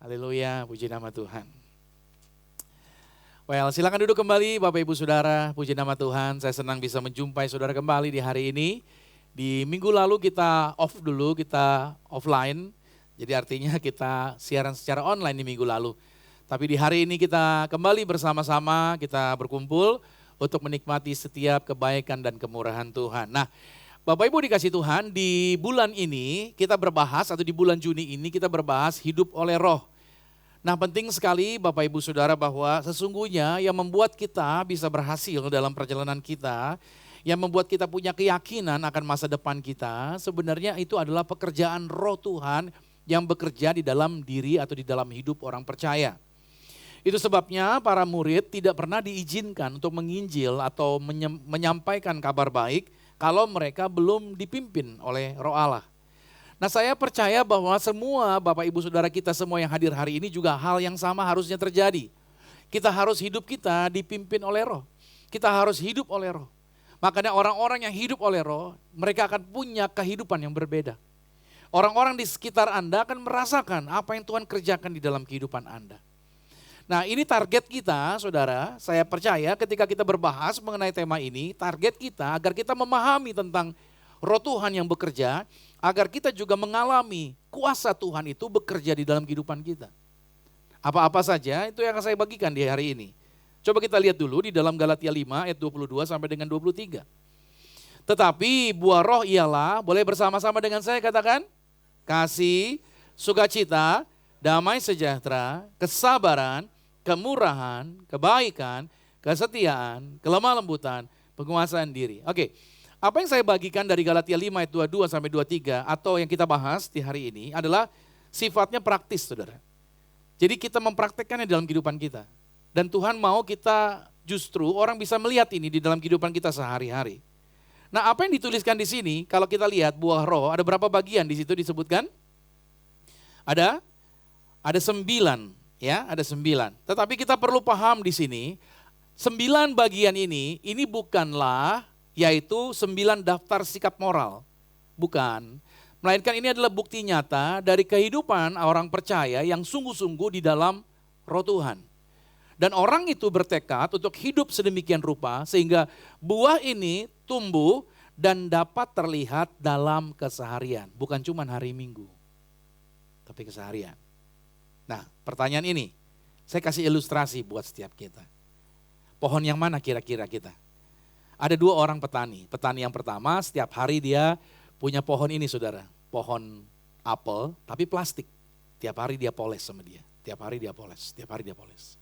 Haleluya, puji nama Tuhan. Well, silakan duduk kembali Bapak Ibu Saudara, puji nama Tuhan. Saya senang bisa menjumpai saudara kembali di hari ini. Di minggu lalu kita off dulu, kita offline. Jadi artinya kita siaran secara online di minggu lalu. Tapi di hari ini kita kembali bersama-sama, kita berkumpul untuk menikmati setiap kebaikan dan kemurahan Tuhan. Nah, Bapak Ibu dikasih Tuhan, di bulan ini kita berbahas, atau di bulan Juni ini kita berbahas hidup oleh roh. Nah, penting sekali Bapak Ibu Saudara bahwa sesungguhnya yang membuat kita bisa berhasil dalam perjalanan kita, yang membuat kita punya keyakinan akan masa depan kita, sebenarnya itu adalah pekerjaan roh Tuhan yang bekerja di dalam diri atau di dalam hidup orang percaya. Itu sebabnya para murid tidak pernah diizinkan untuk menginjil atau menyampaikan kabar baik kalau mereka belum dipimpin oleh roh Allah. Nah, saya percaya bahwa semua Bapak Ibu Saudara kita semua yang hadir hari ini juga hal yang sama harusnya terjadi. Kita harus hidup kita dipimpin oleh roh. Kita harus hidup oleh roh. Makanya orang-orang yang hidup oleh roh, mereka akan punya kehidupan yang berbeda. Orang-orang di sekitar Anda akan merasakan apa yang Tuhan kerjakan di dalam kehidupan Anda. Nah, ini target kita, saudara. Saya percaya ketika kita berbahas mengenai tema ini, target kita agar kita memahami tentang roh Tuhan yang bekerja, agar kita juga mengalami kuasa Tuhan itu bekerja di dalam kehidupan kita. Apa-apa saja itu yang akan saya bagikan di hari ini. Coba kita lihat dulu di dalam Galatia 5 ayat 22 sampai dengan 23. Tetapi buah roh ialah, boleh bersama-sama dengan saya katakan, kasih, sukacita, damai sejahtera, kesabaran, kemurahan, kebaikan, kesetiaan, kelemah lembutan, penguasaan diri. Oke. Apa yang saya bagikan dari Galatia 5 ayat 22 sampai 23 atau yang kita bahas di hari ini adalah sifatnya praktis, saudara. Jadi kita mempraktekkannya dalam kehidupan kita. Dan Tuhan mau kita justru orang bisa melihat ini di dalam kehidupan kita sehari-hari. Nah, apa yang dituliskan di sini, kalau kita lihat buah roh, ada berapa bagian di situ disebutkan? Ada 9, ya, ada 9. Tetapi kita perlu paham di sini, 9 bagian ini bukanlah yaitu 9 daftar sikap moral. Bukan. Melainkan ini adalah bukti nyata dari kehidupan orang percaya yang sungguh-sungguh di dalam roh Tuhan. Dan orang itu bertekad untuk hidup sedemikian rupa sehingga buah ini tumbuh dan dapat terlihat dalam keseharian. Bukan cuma hari Minggu, tapi keseharian. Nah, pertanyaan ini, saya kasih ilustrasi buat setiap kita. Pohon yang mana kira-kira kita? Ada 2 orang petani. Petani yang pertama setiap hari dia punya pohon ini, saudara. Pohon apel tapi plastik. Tiap hari dia poles sama dia. Tiap hari dia poles, tiap hari dia poles.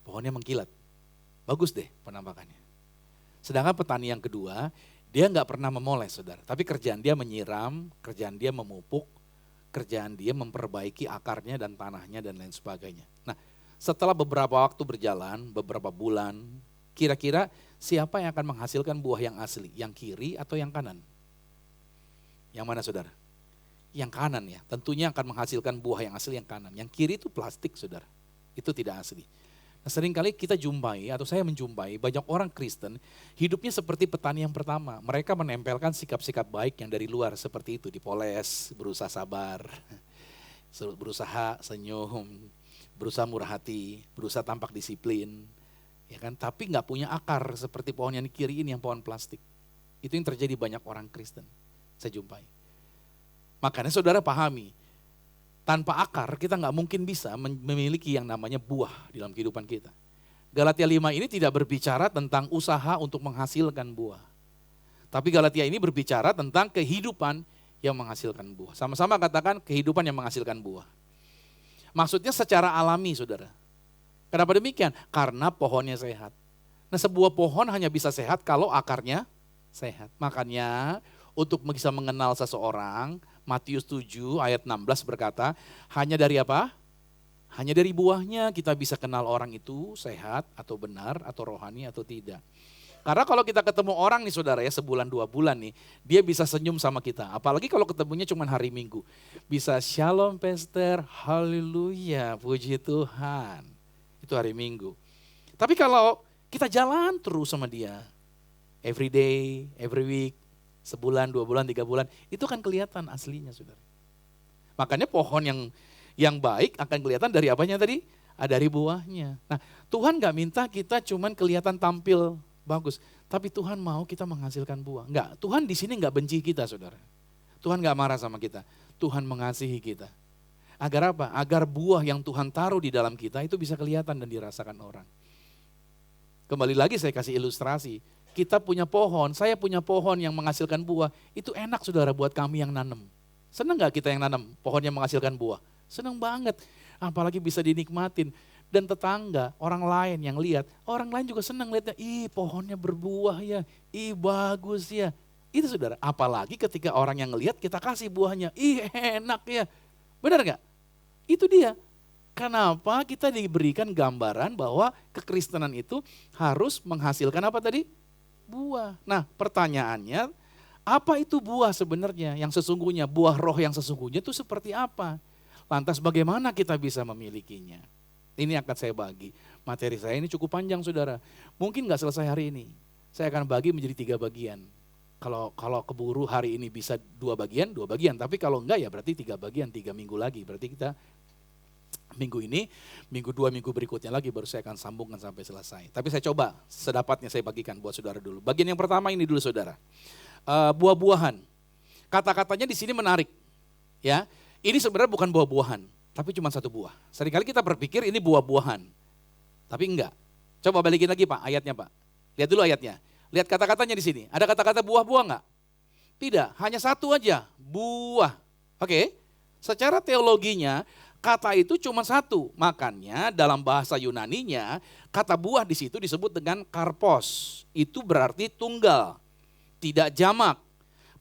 Pohonnya mengkilat. Bagus deh penampakannya. Sedangkan petani yang kedua, dia nggak pernah memoles, saudara. Tapi kerjaan dia menyiram, kerjaan dia memupuk, kerjaan dia memperbaiki akarnya dan tanahnya dan lain sebagainya. Nah, setelah beberapa waktu berjalan, beberapa bulan, kira-kira siapa yang akan menghasilkan buah yang asli? Yang kiri atau yang kanan? Yang mana, saudara? Yang kanan ya, tentunya akan menghasilkan buah yang asli yang kanan. Yang kiri itu plastik, saudara. Itu tidak asli. Nah, seringkali kita jumpai atau saya menjumpai banyak orang Kristen hidupnya seperti petani yang pertama. Mereka menempelkan sikap-sikap baik yang dari luar seperti itu. Dipoles, berusaha sabar, berusaha senyum, berusaha murah hati, berusaha tampak disiplin. Ya kan, tapi nggak punya akar seperti pohon yang di kiri ini yang pohon plastik. Itu yang terjadi banyak orang Kristen, saya jumpai. Makanya saudara pahami, tanpa akar kita nggak mungkin bisa memiliki yang namanya buah di dalam kehidupan kita. Galatia 5 ini tidak berbicara tentang usaha untuk menghasilkan buah. Tapi Galatia ini berbicara tentang kehidupan yang menghasilkan buah. Sama-sama katakan kehidupan yang menghasilkan buah. Maksudnya secara alami, saudara. Kenapa demikian? Karena pohonnya sehat. Nah, sebuah pohon hanya bisa sehat kalau akarnya sehat. Makanya untuk bisa mengenal seseorang, Matius 7 ayat 16 berkata, hanya dari apa? Hanya dari buahnya kita bisa kenal orang itu sehat atau benar atau rohani atau tidak. Karena kalau kita ketemu orang nih, saudara, ya sebulan 2 bulan nih, dia bisa senyum sama kita. Apalagi kalau ketemunya cuma hari Minggu. Bisa shalom pastor, haleluya, puji Tuhan. Itu hari Minggu. Tapi kalau kita jalan terus sama dia, every day, every week, sebulan, 2 bulan, 3 bulan, itu kan kelihatan aslinya, saudara. Makanya pohon yang Yang baik akan kelihatan dari apanya tadi? Dari buahnya. Nah, Tuhan gak minta kita cuman kelihatan tampil bagus. Tapi Tuhan mau kita menghasilkan buah. Enggak, Tuhan di sini gak benci kita, saudara. Tuhan gak marah sama kita. Tuhan mengasihi kita. Agar apa? Agar buah yang Tuhan taruh di dalam kita itu bisa kelihatan dan dirasakan orang. Kembali lagi saya kasih ilustrasi. Kita punya pohon, saya punya pohon yang menghasilkan buah. Itu enak, saudara, buat kami yang nanam. Senang gak kita yang nanam pohon yang menghasilkan buah? Senang banget. Apalagi bisa dinikmatin. Dan tetangga, orang lain yang lihat, orang lain juga senang lihatnya. Ih, pohonnya berbuah ya. Ih, bagus ya. Itu, saudara. Apalagi ketika orang yang ngelihat kita kasih buahnya. Ih, enak ya. Benar gak? Itu dia. Kenapa kita diberikan gambaran bahwa kekristenan itu harus menghasilkan apa tadi? Buah. Nah, pertanyaannya, apa itu buah sebenarnya yang sesungguhnya? Buah roh yang sesungguhnya itu seperti apa? Lantas bagaimana kita bisa memilikinya? Ini akan saya bagi. Materi saya ini cukup panjang, saudara. Mungkin gak selesai hari ini. Saya akan bagi menjadi 3 bagian. Kalau keburu hari ini bisa 2 bagian, 2 bagian. Tapi kalau enggak ya berarti 3 bagian, 3 minggu lagi. Berarti kita minggu ini, minggu 2 minggu berikutnya lagi baru saya akan sambungkan sampai selesai. Tapi saya coba sedapatnya saya bagikan buat saudara dulu. Bagian yang pertama ini dulu, saudara. Buah-buahan. Kata-katanya di sini menarik. Ya, ini sebenarnya bukan buah-buahan, tapi cuma 1 buah. Seringkali kita berpikir ini buah-buahan, tapi enggak. Coba balikin lagi Pak, ayatnya Pak. Lihat dulu ayatnya. Lihat kata-katanya di sini. Ada kata-kata buah-buah enggak? Tidak, hanya 1 aja, buah. Oke, secara teologinya kata itu cuma 1. Makanya dalam bahasa Yunaninya kata buah di situ disebut dengan karpos. Itu berarti tunggal, tidak jamak.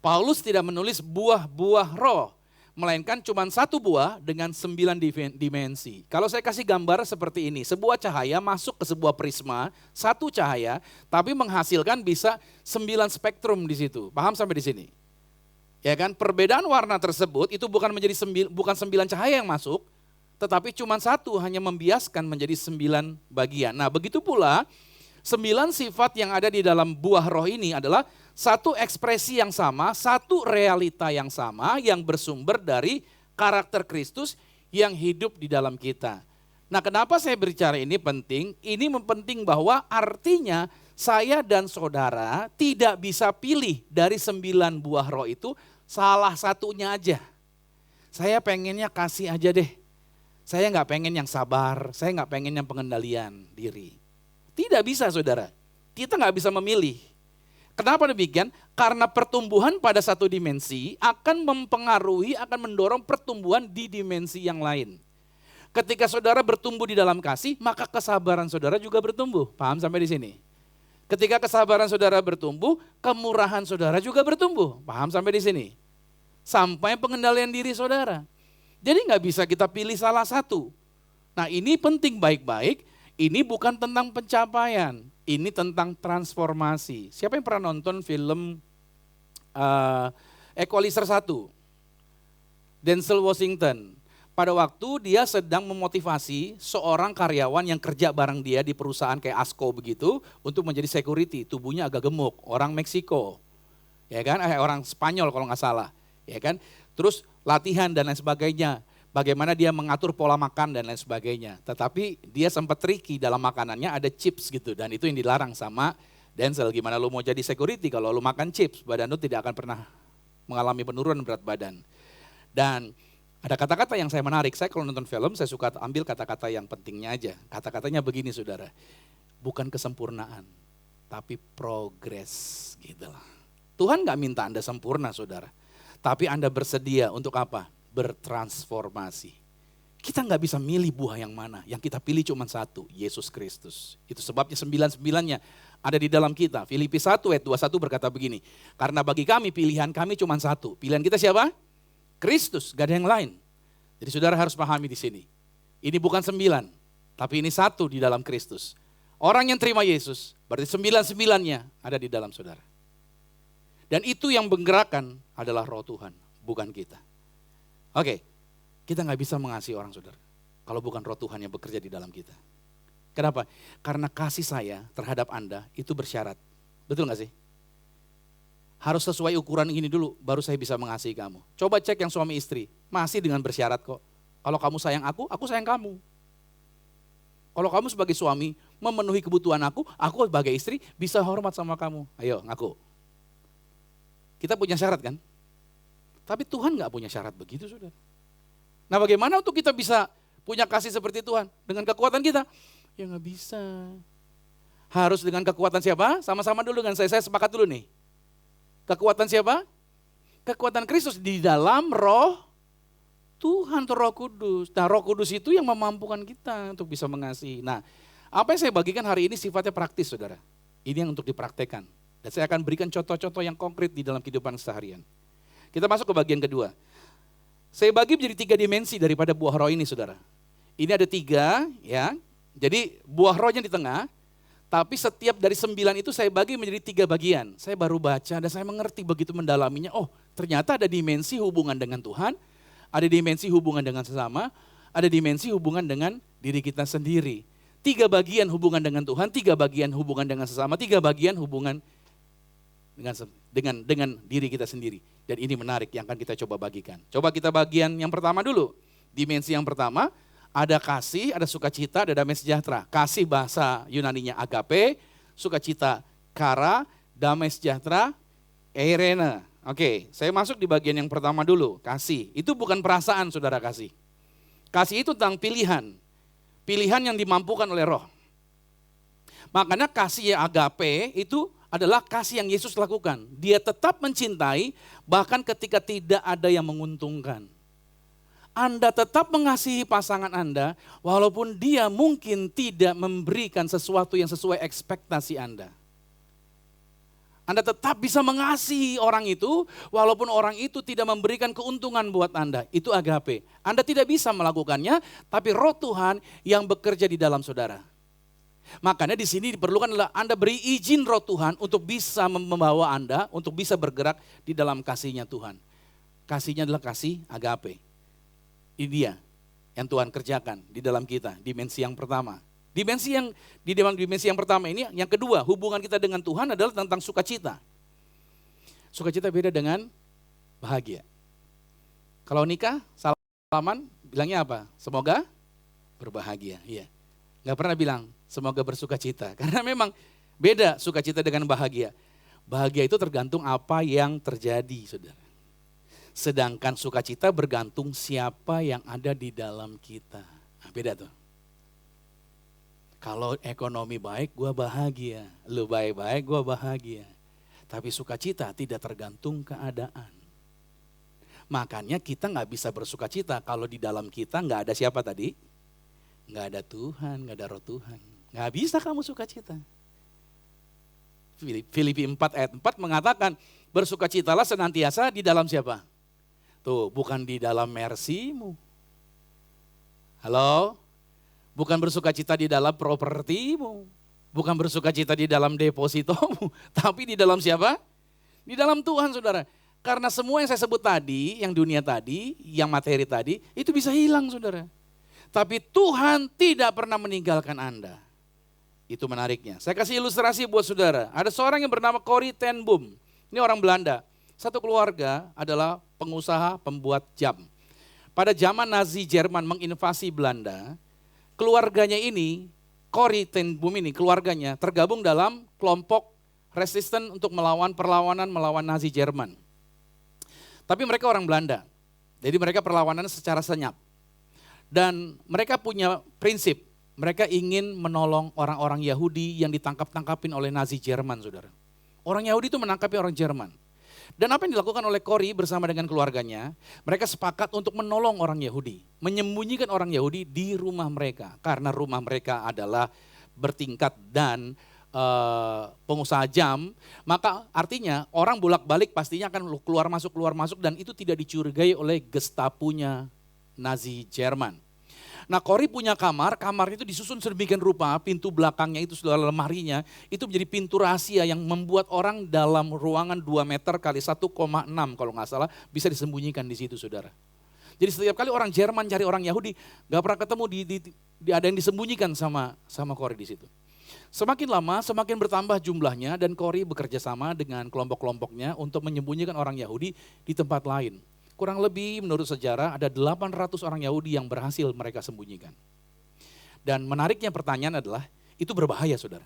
Paulus tidak menulis buah-buah roh, melainkan cuma 1 buah dengan 9 dimensi. Kalau saya kasih gambar seperti ini, sebuah cahaya masuk ke sebuah prisma, 1 cahaya, tapi menghasilkan bisa 9 spektrum di situ. Paham sampai di sini? Ya kan, perbedaan warna tersebut itu bukan 9 cahaya yang masuk, tetapi cuma 1 hanya membiaskan menjadi 9 bagian. Nah, begitu pula 9 sifat yang ada di dalam buah roh ini adalah 1 ekspresi yang sama, 1 realita yang sama yang bersumber dari karakter Kristus yang hidup di dalam kita. Nah, kenapa saya berbicara ini penting? Ini penting bahwa artinya saya dan saudara tidak bisa pilih dari 9 buah roh itu salah satunya aja. Saya pengennya kasih aja deh. Saya nggak pengen yang sabar, saya nggak pengen yang pengendalian diri. Tidak bisa, saudara. Kita nggak bisa memilih. Kenapa demikian? Karena pertumbuhan pada 1 dimensi akan mempengaruhi, akan mendorong pertumbuhan di dimensi yang lain. Ketika saudara bertumbuh di dalam kasih, maka kesabaran saudara juga bertumbuh. Paham sampai di sini? Ketika kesabaran saudara bertumbuh, kemurahan saudara juga bertumbuh. Paham sampai di sini? Sampai pengendalian diri saudara. Jadi nggak bisa kita pilih salah satu. Nah, ini penting baik-baik. Ini bukan tentang pencapaian. Ini tentang transformasi. Siapa yang pernah nonton film Equalizer 1? Denzel Washington. Pada waktu dia sedang memotivasi seorang karyawan yang kerja bareng dia di perusahaan kayak Asco begitu untuk menjadi security, tubuhnya agak gemuk, orang Meksiko, ya kan, orang Spanyol kalau nggak salah, ya kan. Terus latihan dan lain sebagainya, bagaimana dia mengatur pola makan dan lain sebagainya. Tetapi dia sempat tricky dalam makanannya ada chips gitu dan itu yang dilarang sama Denzel. Gimana lu mau jadi security kalau lu makan chips, badan lu tidak akan pernah mengalami penurunan berat badan. Dan ada kata-kata yang saya menarik, saya kalau nonton film saya suka ambil kata-kata yang pentingnya aja. Kata-katanya begini saudara, bukan kesempurnaan, tapi progres gitu lah. Tuhan gak minta Anda sempurna saudara, tapi Anda bersedia untuk apa? Bertransformasi. Kita gak bisa milih buah yang mana, yang kita pilih cuma 1, Yesus Kristus. Itu sebabnya 9-9-nya ada di dalam kita. Filipi 1 ayat 21 berkata begini, karena bagi kami pilihan kami cuma 1. Pilihan kita siapa? Kristus, gak ada yang lain. Jadi saudara harus pahami di sini. Ini bukan 9, tapi ini 1 di dalam Kristus. Orang yang terima Yesus, berarti 9-9-nya ada di dalam saudara. Dan itu yang menggerakkan adalah roh Tuhan, bukan kita. Oke, kita gak bisa mengasihi orang saudara, kalau bukan roh Tuhan yang bekerja di dalam kita. Kenapa? Karena kasih saya terhadap Anda itu bersyarat. Betul gak sih? Harus sesuai ukuran ini dulu, baru saya bisa mengasihi kamu. Coba cek yang suami istri, masih dengan bersyarat kok. Kalau kamu sayang aku sayang kamu. Kalau kamu sebagai suami memenuhi kebutuhan aku sebagai istri bisa hormat sama kamu. Ayo ngaku. Kita punya syarat kan? Tapi Tuhan gak punya syarat begitu, saudara. Nah bagaimana untuk kita bisa punya kasih seperti Tuhan? Dengan kekuatan kita? Ya gak bisa. Harus dengan kekuatan siapa? Sama-sama dulu dengan saya sepakat dulu nih. Kekuatan siapa? Kekuatan Kristus di dalam roh Tuhan, Roh Kudus. Nah Roh Kudus itu yang memampukan kita untuk bisa mengasihi. Nah apa yang saya bagikan hari ini sifatnya praktis, saudara. Ini yang untuk dipraktekkan. Dan saya akan berikan contoh-contoh yang konkret di dalam kehidupan seharian. Kita masuk ke bagian kedua. Saya bagi menjadi 3 dimensi daripada buah roh ini, saudara. Ini ada 3 ya. Jadi buah rohnya di tengah. Tapi setiap dari 9 itu saya bagi menjadi 3 bagian. Saya baru baca dan saya mengerti begitu mendalaminya. Oh ternyata ada dimensi hubungan dengan Tuhan. Ada dimensi hubungan dengan sesama. Ada dimensi hubungan dengan diri kita sendiri. 3 bagian hubungan dengan Tuhan. 3 bagian hubungan dengan sesama. 3 bagian hubungan dengan diri kita sendiri. Dan ini menarik yang akan kita coba bagikan. Coba kita bagian yang pertama dulu. Dimensi yang pertama, ada kasih, ada sukacita, ada damai sejahtera. Kasih bahasa Yunaninya agape, sukacita kara, damai sejahtera eirene. Oke, saya masuk di bagian yang pertama dulu, kasih. Itu bukan perasaan, saudara, kasih. Kasih itu tentang pilihan. Pilihan yang dimampukan oleh roh. Makanya kasih agape itu adalah kasih yang Yesus lakukan. Dia tetap mencintai bahkan ketika tidak ada yang menguntungkan. Anda tetap mengasihi pasangan Anda walaupun dia mungkin tidak memberikan sesuatu yang sesuai ekspektasi Anda. Anda tetap bisa mengasihi orang itu walaupun orang itu tidak memberikan keuntungan buat Anda. Itu agape. Anda tidak bisa melakukannya tapi roh Tuhan yang bekerja di dalam saudara. Makanya di sini diperlukan adalah Anda beri izin roh Tuhan untuk bisa membawa Anda, untuk bisa bergerak di dalam kasihnya Tuhan. Kasihnya adalah kasih agape. Ini dia yang Tuhan kerjakan di dalam kita, dimensi yang pertama. Dimensi yang di dalam dimensi yang pertama ini, yang kedua hubungan kita dengan Tuhan adalah tentang sukacita. Sukacita beda dengan bahagia. Kalau nikah, salaman bilangnya apa? Semoga berbahagia. Iya. Gak pernah bilang semoga bersukacita. Karena memang beda sukacita dengan bahagia. Bahagia itu tergantung apa yang terjadi, saudara. Sedangkan sukacita bergantung siapa yang ada di dalam kita. Nah, beda tuh. Kalau ekonomi baik, gue bahagia. Lu baik-baik, gue bahagia. Tapi sukacita tidak tergantung keadaan. Makanya kita gak bisa bersukacita kalau di dalam kita gak ada siapa tadi? Gak ada Tuhan, gak ada roh Tuhan. Gak bisa kamu sukacita. Filipi 4 ayat 4 mengatakan bersukacitalah senantiasa di dalam siapa? Tuh bukan di dalam mersimu. Halo? Bukan bersukacita di dalam propertimu. Bukan bersukacita di dalam depositomu. Tapi di dalam siapa? Di dalam Tuhan, saudara. Karena semua yang saya sebut tadi, yang dunia tadi, yang materi tadi, itu bisa hilang, saudara. Tapi Tuhan tidak pernah meninggalkan Anda. Itu menariknya. Saya kasih ilustrasi buat saudara. Ada seorang yang bernama Corrie ten Boom. Ini orang Belanda. Satu keluarga adalah pengusaha pembuat jam. Pada zaman Nazi Jerman menginvasi Belanda, keluarganya ini, Corrie ten Boom ini, keluarganya tergabung dalam kelompok resisten untuk perlawanan melawan Nazi Jerman. Tapi mereka orang Belanda. Jadi mereka perlawanan secara senyap. Dan mereka punya prinsip, mereka ingin menolong orang-orang Yahudi yang ditangkap-tangkapin oleh Nazi Jerman, saudara. Orang Yahudi itu menangkapi orang Jerman. Dan apa yang dilakukan oleh Corrie bersama dengan keluarganya, mereka sepakat untuk menolong orang Yahudi. Menyembunyikan orang Yahudi di rumah mereka. Karena rumah mereka adalah bertingkat dan pengusaha jam, maka artinya orang bolak-balik pastinya akan keluar masuk dan itu tidak dicurigai oleh Gestapunya Nazi Jerman. Nah Corrie punya kamarnya itu disusun sedemikian rupa, pintu belakangnya itu sudah lemarinya, itu menjadi pintu rahasia yang membuat orang dalam ruangan 2 meter kali 1,6 kalau nggak salah bisa disembunyikan di situ, saudara. Jadi setiap kali orang Jerman cari orang Yahudi, nggak pernah ketemu ada yang disembunyikan sama Corrie di situ. Semakin lama semakin bertambah jumlahnya dan Corrie bekerja sama dengan kelompok-kelompoknya untuk menyembunyikan orang Yahudi di tempat lain. kurang lebih menurut sejarah ada 800 orang Yahudi yang berhasil mereka sembunyikan. Dan menariknya pertanyaan adalah, itu berbahaya saudara.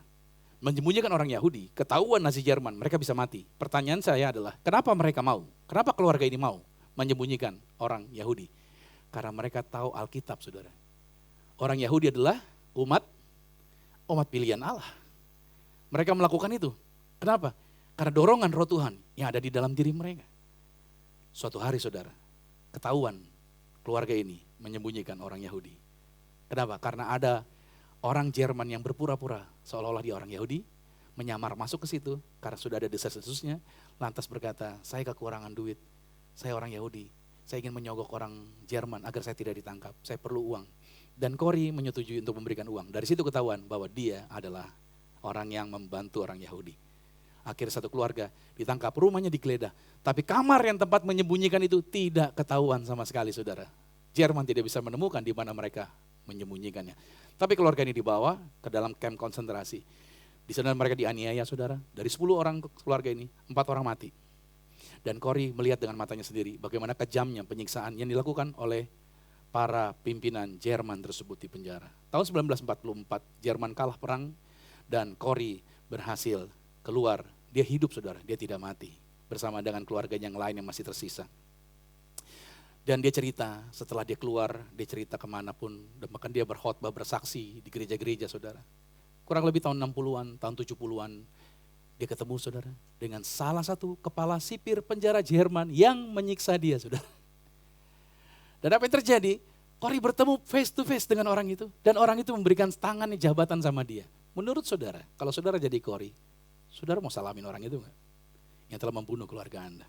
Menyembunyikan orang Yahudi, ketahuan Nazi Jerman, mereka bisa mati. Pertanyaan saya adalah, kenapa mereka mau? Kenapa keluarga ini mau menyembunyikan orang Yahudi? Karena mereka tahu Alkitab saudara. Orang Yahudi adalah umat pilihan Allah. Mereka melakukan itu. Kenapa? Karena dorongan roh Tuhan yang ada di dalam diri mereka. Suatu hari saudara, ketahuan keluarga ini menyembunyikan orang Yahudi. Kenapa? Karena ada orang Jerman yang berpura-pura seolah-olah dia orang Yahudi, menyamar masuk ke situ karena sudah ada desas-desusnya, lantas berkata, saya kekurangan duit, saya orang Yahudi, saya ingin menyogok orang Jerman agar saya tidak ditangkap, saya perlu uang. Dan Kori menyetujui untuk memberikan uang. Dari situ ketahuan bahwa dia adalah orang yang membantu orang Yahudi. Akhirnya satu keluarga ditangkap, rumahnya digeledah. Tapi kamar yang tempat menyembunyikan itu tidak ketahuan sama sekali saudara. Jerman tidak bisa menemukan di mana mereka menyembunyikannya. Tapi keluarga ini dibawa ke dalam kamp konsentrasi. Di sana mereka dianiaya saudara. Dari 10 orang keluarga ini, 4 orang mati. Dan Kori melihat dengan matanya sendiri bagaimana kejamnya penyiksaan yang dilakukan oleh para pimpinan Jerman tersebut di penjara. Tahun 1944 Jerman kalah perang dan Kori berhasil keluar. Dia hidup saudara, dia tidak mati. Bersama dengan keluarga yang lain yang masih tersisa. Dan dia cerita setelah dia keluar, dia cerita kemanapun. Dan bahkan dia berkhotbah, bersaksi di gereja-gereja saudara. Kurang lebih tahun 60-an, tahun 70-an. Dia ketemu saudara dengan salah satu kepala sipir penjara Jerman yang menyiksa dia saudara. Dan apa yang terjadi? Kori bertemu face to face dengan orang itu. Dan orang itu memberikan tangannya jabatan sama dia. Menurut saudara, kalau saudara jadi Kori, saudara mau salamin orang itu enggak? Yang telah membunuh keluarga Anda.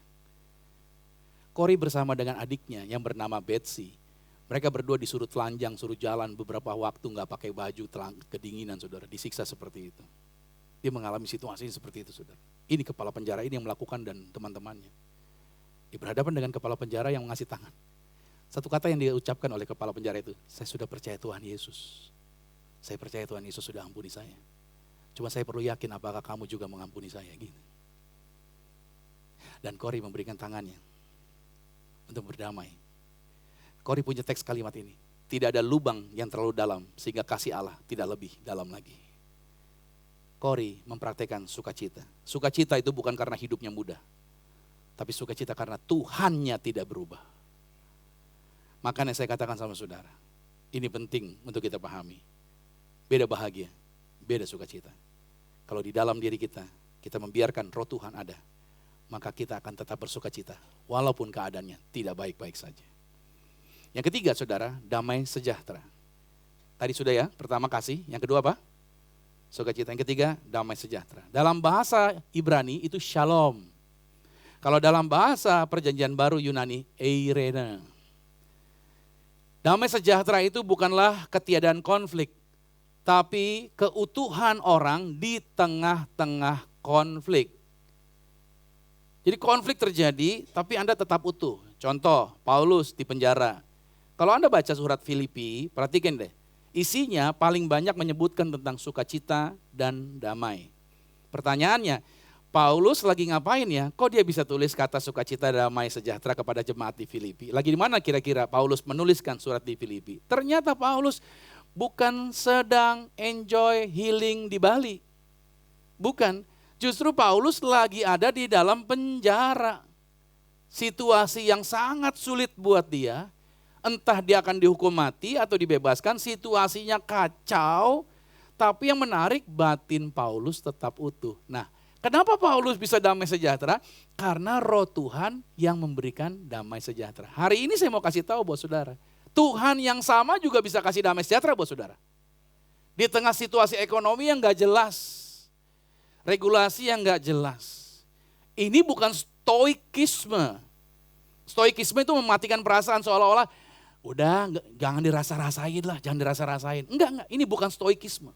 Kori bersama dengan adiknya yang bernama Betsy. Mereka berdua disuruh telanjang, suruh jalan beberapa waktu enggak pakai baju, kedinginan saudara, disiksa seperti itu. Dia mengalami situasi seperti itu saudara. Ini kepala penjara ini yang melakukan dan teman-temannya. Dia berhadapan dengan kepala penjara yang mengasih tangan. Satu kata yang dia ucapkan oleh kepala penjara itu, saya sudah percaya Tuhan Yesus. Saya percaya Tuhan Yesus sudah ampuni saya. Cuma saya perlu yakin apakah kamu juga mengampuni saya gitu. Dan Kori memberikan tangannya untuk berdamai. Kori punya teks kalimat ini. Tidak ada lubang yang terlalu dalam sehingga kasih Allah tidak lebih dalam lagi. Kori mempraktekkan sukacita. Sukacita itu bukan karena hidupnya mudah. Tapi sukacita karena Tuhannya tidak berubah. Makanya saya katakan sama saudara. Ini penting untuk kita pahami. Beda bahagia, beda sukacita. Kalau di dalam diri kita, kita membiarkan roh Tuhan ada. Maka kita akan tetap bersukacita. Walaupun keadaannya tidak baik-baik saja. Yang ketiga saudara, damai sejahtera. Tadi sudah ya, pertama kasih. Yang kedua apa? Sukacita. Yang ketiga, damai sejahtera. Dalam bahasa Ibrani itu shalom. Kalau dalam bahasa perjanjian baru Yunani, eirene. Damai sejahtera itu bukanlah ketiadaan konflik. Tapi keutuhan orang di tengah-tengah konflik. Jadi konflik terjadi, tapi Anda tetap utuh. Contoh, Paulus di penjara. Kalau Anda baca surat Filipi, perhatikan deh. Isinya paling banyak menyebutkan tentang sukacita dan damai. Pertanyaannya, Paulus lagi ngapain ya? Kok dia bisa tulis kata sukacita, damai, sejahtera kepada jemaat di Filipi? Lagi di mana kira-kira Paulus menuliskan surat di Filipi? Ternyata Paulus bukan sedang enjoy healing di Bali. Bukan. Justru Paulus lagi ada di dalam penjara. Situasi yang sangat sulit buat dia. Entah dia akan dihukum mati atau dibebaskan. Situasinya kacau. Tapi yang menarik batin Paulus tetap utuh. Nah, kenapa Paulus bisa damai sejahtera? Karena roh Tuhan yang memberikan damai sejahtera. Hari ini saya mau kasih tahu buat saudara. Tuhan yang sama juga bisa kasih damai sejahtera buat saudara. Di tengah situasi ekonomi yang gak jelas. Regulasi yang gak jelas. Ini bukan stoikisme. Stoikisme itu mematikan perasaan seolah-olah, udah jangan dirasa-rasain lah, jangan dirasa-rasain. Enggak, ini bukan stoikisme.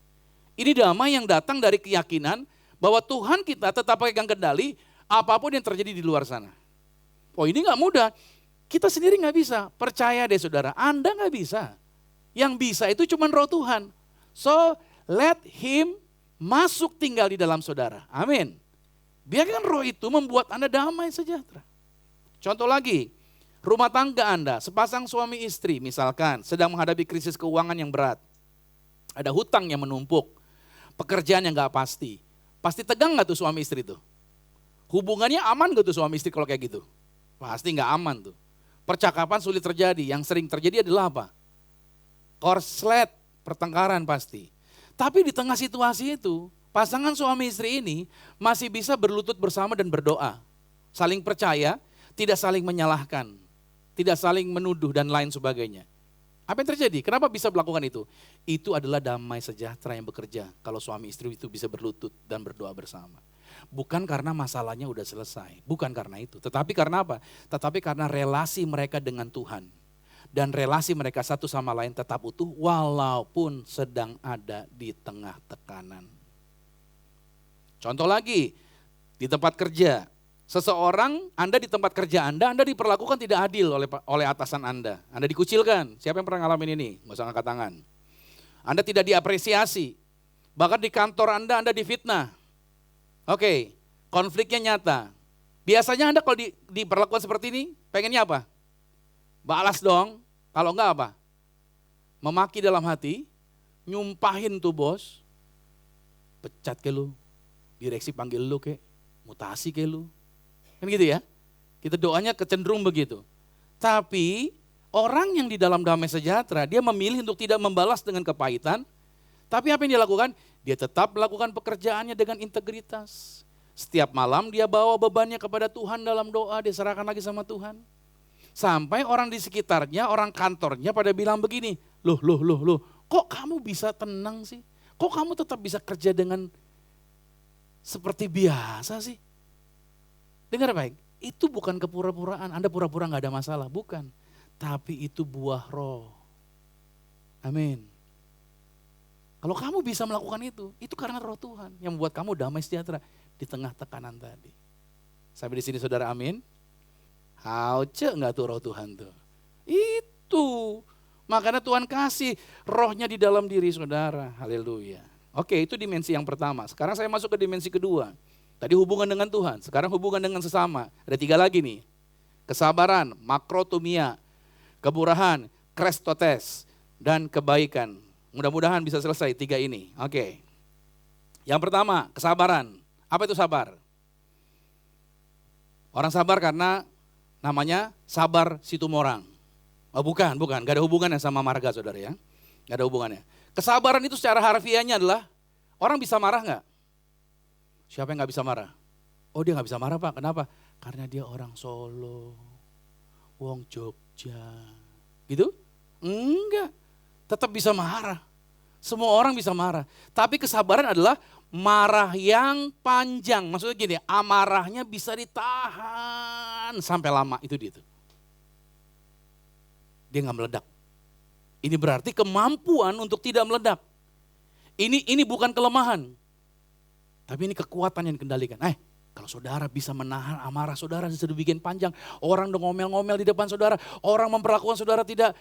Ini damai yang datang dari keyakinan bahwa Tuhan kita tetap pegang kendali apapun yang terjadi di luar sana. Oh ini gak mudah. Kita sendiri gak bisa. Percaya deh saudara, Anda gak bisa. Yang bisa itu cuma roh Tuhan. So let him masuk tinggal di dalam saudara. Amin. Biarkan roh itu membuat Anda damai sejahtera. Contoh lagi, Rumah tangga Anda, sepasang suami istri misalkan sedang menghadapi krisis keuangan yang berat. Ada hutang yang menumpuk, pekerjaan yang gak pasti. Pasti tegang gak tuh suami istri tuh? Hubungannya aman gak tuh suami istri kalau kayak gitu? Pasti gak aman tuh. Percakapan sulit terjadi, yang sering terjadi adalah apa? Korslet, pertengkaran pasti. Tapi di tengah situasi itu, pasangan suami istri ini masih bisa berlutut bersama dan berdoa. Saling percaya, tidak saling menyalahkan, tidak saling menuduh dan lain sebagainya. Apa yang terjadi? Kenapa bisa melakukan itu? Itu adalah damai sejahtera yang bekerja kalau suami istri itu bisa berlutut dan berdoa bersama. Bukan karena masalahnya udah selesai, bukan karena itu. Tetapi karena apa? Tetapi karena relasi mereka dengan Tuhan. Dan relasi mereka satu sama lain tetap utuh walaupun sedang ada di tengah tekanan. Contoh lagi, di tempat kerja. Seseorang, Anda di tempat kerja Anda diperlakukan tidak adil oleh atasan Anda. Anda dikucilkan, siapa yang pernah ngalamin ini? Nggak usah angkat tangan. Anda tidak diapresiasi, bahkan di kantor Anda difitnah. Oke, konfliknya nyata. Biasanya Anda kalau diperlakukan seperti ini, pengennya apa? Balas dong, kalau enggak apa? Memaki dalam hati, nyumpahin tuh bos, pecat ke lu, direksi panggil lu ke, mutasi ke lu. Kan gitu ya, kita doanya kecenderung begitu. Tapi orang yang di dalam damai sejahtera, dia memilih untuk tidak membalas dengan kepahitan. Tapi apa yang dia lakukan? Dia tetap melakukan pekerjaannya dengan integritas. Setiap malam dia bawa bebannya kepada Tuhan dalam doa, dia serahkan lagi sama Tuhan. Sampai orang di sekitarnya, orang kantornya pada bilang begini, loh, kok kamu bisa tenang sih? Kok kamu tetap bisa kerja dengan seperti biasa sih? Dengar baik, itu bukan kepura-puraan, Anda pura-pura gak ada masalah, bukan. Tapi itu buah roh. Amin. Kalau kamu bisa melakukan itu karena roh Tuhan yang membuat kamu damai sejahtera di tengah tekanan tadi. Sampai di sini saudara, amin. Hauce enggak tuh roh Tuhan tuh? Itu. Makanya Tuhan kasih rohnya di dalam diri saudara. Haleluya. Oke, itu dimensi yang pertama. Sekarang saya masuk ke dimensi kedua. Tadi hubungan dengan Tuhan, sekarang hubungan dengan sesama. Ada 3 lagi nih. Kesabaran, makrotumia, kemurahan, krestotes, dan kebaikan. Mudah-mudahan bisa selesai 3 ini. Oke. Yang pertama, kesabaran. Apa itu sabar? Orang sabar karena namanya sabar situmorang. Oh bukan, gak ada hubungannya sama marga saudara ya. Gak ada hubungannya. Kesabaran itu secara harfiahnya adalah, orang bisa marah gak? Siapa yang gak bisa marah? Oh dia gak bisa marah Pak, kenapa? Karena dia orang Solo, wong Jogja. Gitu? Enggak, tetap bisa marah. Semua orang bisa marah. Tapi kesabaran adalah marah yang panjang. Maksudnya gini, amarahnya bisa ditahan sampai lama, itu dia tuh. Dia gak meledak. Ini berarti kemampuan untuk tidak meledak. Ini bukan kelemahan. Tapi ini kekuatan yang dikendalikan. Kalau saudara bisa menahan amarah saudara sedemikian panjang, orang udah ngomel-ngomel di depan saudara, orang memperlakukan saudara tidak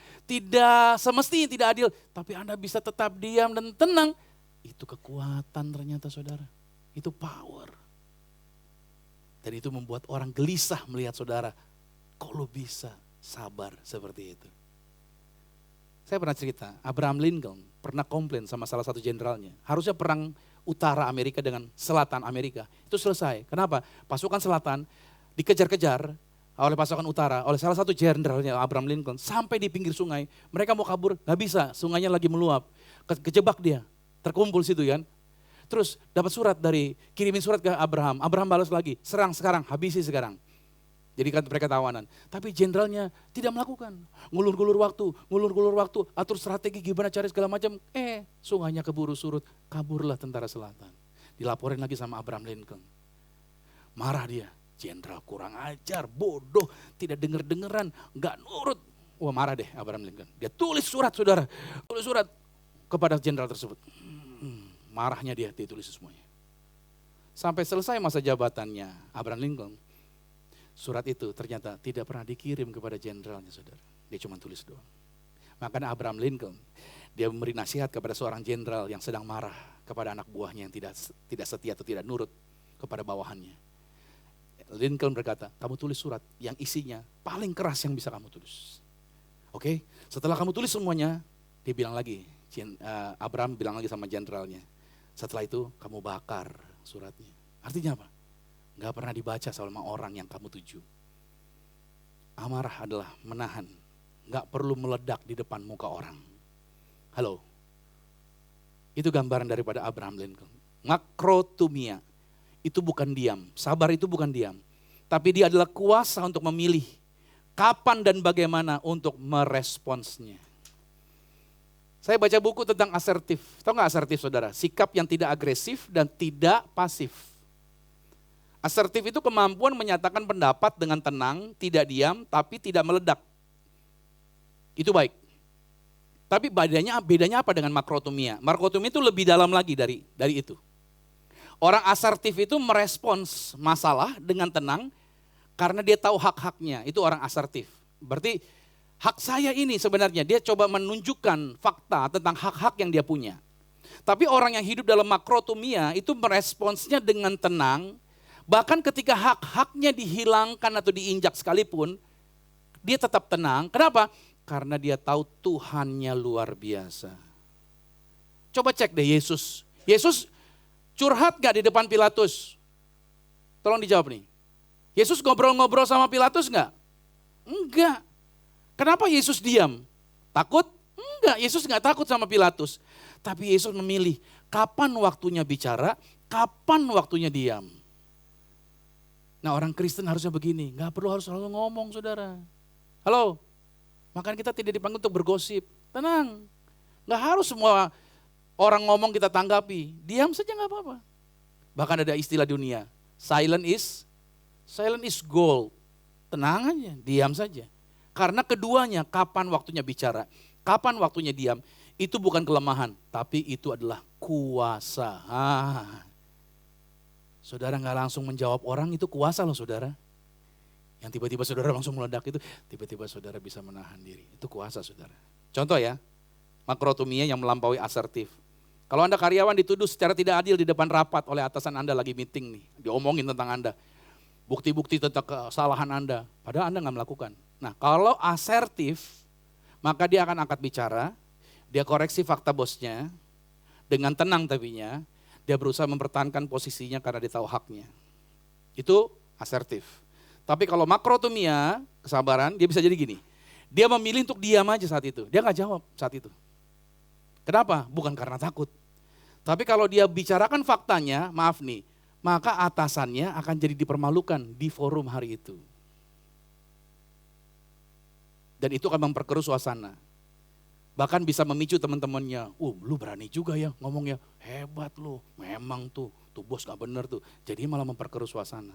semestinya tidak adil, tapi Anda bisa tetap diam dan tenang, itu kekuatan ternyata saudara. Itu power. Dan itu membuat orang gelisah melihat saudara, kok lu bisa sabar seperti itu. Saya pernah cerita, Abraham Lincoln pernah komplain sama salah satu jenderalnya, harusnya perang utara Amerika dengan selatan Amerika, itu selesai. Kenapa? Pasukan selatan dikejar-kejar oleh pasukan utara, oleh salah satu jenderalnya Abraham Lincoln, sampai di pinggir sungai. Mereka mau kabur, gak bisa, sungainya lagi meluap. Kejebak dia, terkumpul situ kan. Terus dapat surat kirimin surat ke Abraham. Abraham balas lagi, serang sekarang, habisi sekarang. Jadi kan mereka tawanan. Tapi jenderalnya tidak melakukan. Ngulur-ngulur waktu, atur strategi gimana cari segala macam. Sungainya keburu surut, kaburlah tentara selatan. Dilaporin lagi sama Abraham Lincoln. Marah dia, jenderal kurang ajar, bodoh, tidak denger-dengeran, gak nurut. Wah marah deh Abraham Lincoln. Dia tulis surat saudara, tulis surat kepada jenderal tersebut. Marahnya dia tulis semuanya. Sampai selesai masa jabatannya Abraham Lincoln. Surat itu ternyata tidak pernah dikirim kepada jenderalnya saudara. Dia cuma tulis doang. Makanya Abraham Lincoln, dia memberi nasihat kepada seorang jenderal yang sedang marah kepada anak buahnya yang tidak setia atau tidak nurut kepada bawahannya. Lincoln berkata, kamu tulis surat yang isinya paling keras yang bisa kamu tulis. Oke, setelah kamu tulis semuanya, dia bilang lagi, Abraham bilang lagi sama jenderalnya, setelah itu kamu bakar suratnya. Artinya apa? Gak pernah dibaca sama orang yang kamu tuju. Amarah adalah menahan, gak perlu meledak di depan muka orang. Halo, itu gambaran daripada Abraham Lincoln. Makrotumia, itu bukan diam, sabar itu bukan diam. Tapi dia adalah kuasa untuk memilih kapan dan bagaimana untuk meresponsnya. Saya baca buku tentang asertif. Tahu nggak asertif saudara? Sikap yang tidak agresif dan tidak pasif. Asertif itu kemampuan menyatakan pendapat dengan tenang, tidak diam, tapi tidak meledak. Itu baik. Tapi bedanya apa dengan makrotumia? Makrotumia itu lebih dalam lagi dari itu. Orang asertif itu merespons masalah dengan tenang karena dia tahu hak-haknya. Itu orang asertif. Berarti hak saya ini sebenarnya dia coba menunjukkan fakta tentang hak-hak yang dia punya. Tapi orang yang hidup dalam makrotumia itu meresponsnya dengan tenang. Bahkan ketika hak-haknya dihilangkan atau diinjak sekalipun, dia tetap tenang. Kenapa? Karena dia tahu Tuhannya luar biasa. Coba cek deh Yesus. Yesus curhat gak di depan Pilatus? Tolong dijawab nih. Yesus ngobrol-ngobrol sama Pilatus gak? Enggak. Kenapa Yesus diam? Takut? Enggak, Yesus gak takut sama Pilatus. Tapi Yesus memilih kapan waktunya bicara, kapan waktunya diam. Nah orang Kristen harusnya begini, gak perlu harus selalu ngomong saudara. Halo, makanya kita tidak dipanggil untuk bergosip. Tenang, gak harus semua orang ngomong kita tanggapi, diam saja gak apa-apa. Bahkan ada istilah dunia, silent is gold. Tenang aja, diam saja. Karena keduanya kapan waktunya bicara, kapan waktunya diam, itu bukan kelemahan, tapi itu adalah kuasa. Saudara gak langsung menjawab orang itu kuasa loh saudara. Yang tiba-tiba saudara langsung meledak itu, tiba-tiba saudara bisa menahan diri. Itu kuasa saudara. Contoh ya, makrotumia yang melampaui asertif. Kalau Anda karyawan dituduh secara tidak adil di depan rapat oleh atasan Anda lagi meeting nih, diomongin tentang Anda. Bukti-bukti tentang kesalahan Anda, padahal Anda gak melakukan. Nah kalau asertif, maka dia akan angkat bicara, dia koreksi fakta bosnya, dengan tenang tapinya, dia berusaha mempertahankan posisinya karena dia tahu haknya. Itu asertif. Tapi kalau makrotumia, kesabaran, dia bisa jadi gini. Dia memilih untuk diam aja saat itu. Dia gak jawab saat itu. Kenapa? Bukan karena takut. Tapi kalau dia bicarakan faktanya, maaf nih, maka atasannya akan jadi dipermalukan di forum hari itu. Dan itu akan memperkeruh suasana. Bahkan bisa memicu teman-temannya, lu berani juga ya ngomongnya, hebat lu, memang tuh bos gak bener tuh. Jadi malah memperkeruh suasana.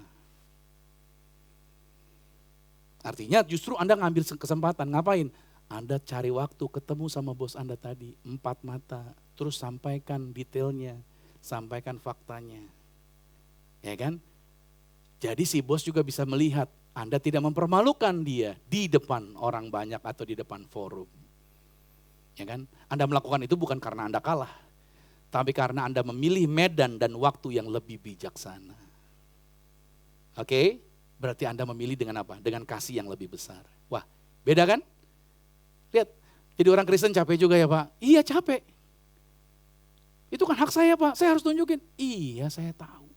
Artinya justru Anda ngambil kesempatan, ngapain? Anda cari waktu ketemu sama bos Anda tadi, 4 mata, terus sampaikan detailnya, sampaikan faktanya. Ya kan? Jadi si bos juga bisa melihat Anda tidak mempermalukan dia di depan orang banyak atau di depan forum. Ya kan? Anda melakukan itu bukan karena Anda kalah, tapi karena Anda memilih medan dan waktu yang lebih bijaksana. Oke? Berarti Anda memilih dengan apa? Dengan kasih yang lebih besar. Wah, beda kan? Lihat, jadi orang Kristen capek juga ya Pak? Iya capek. Itu kan hak saya Pak, saya harus tunjukin. Iya saya tahu,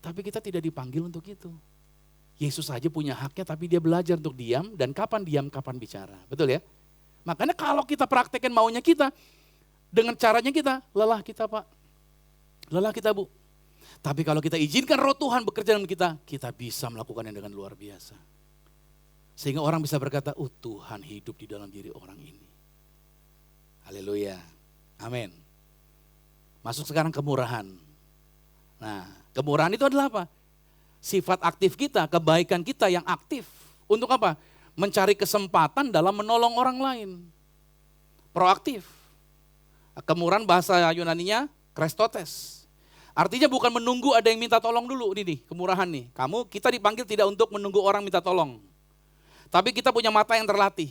tapi kita tidak dipanggil untuk itu. Yesus saja punya haknya tapi dia belajar untuk diam dan kapan bicara. Betul ya? Makanya kalau kita praktekkan maunya kita, dengan caranya kita, lelah kita Pak. Lelah kita Bu. Tapi kalau kita izinkan roh Tuhan bekerja dalam kita bisa melakukannya dengan luar biasa. Sehingga orang bisa berkata, Tuhan hidup di dalam diri orang ini. Haleluya. Amin. Masuk sekarang kemurahan. Nah, kemurahan itu adalah apa? Sifat aktif kita, kebaikan kita yang aktif. Untuk apa? Mencari kesempatan dalam menolong orang lain. Proaktif. Kemurahan bahasa Yunaninya Krestotes. Artinya bukan menunggu ada yang minta tolong dulu ini kemurahan nih. Kita dipanggil tidak untuk menunggu orang minta tolong. Tapi kita punya mata yang terlatih.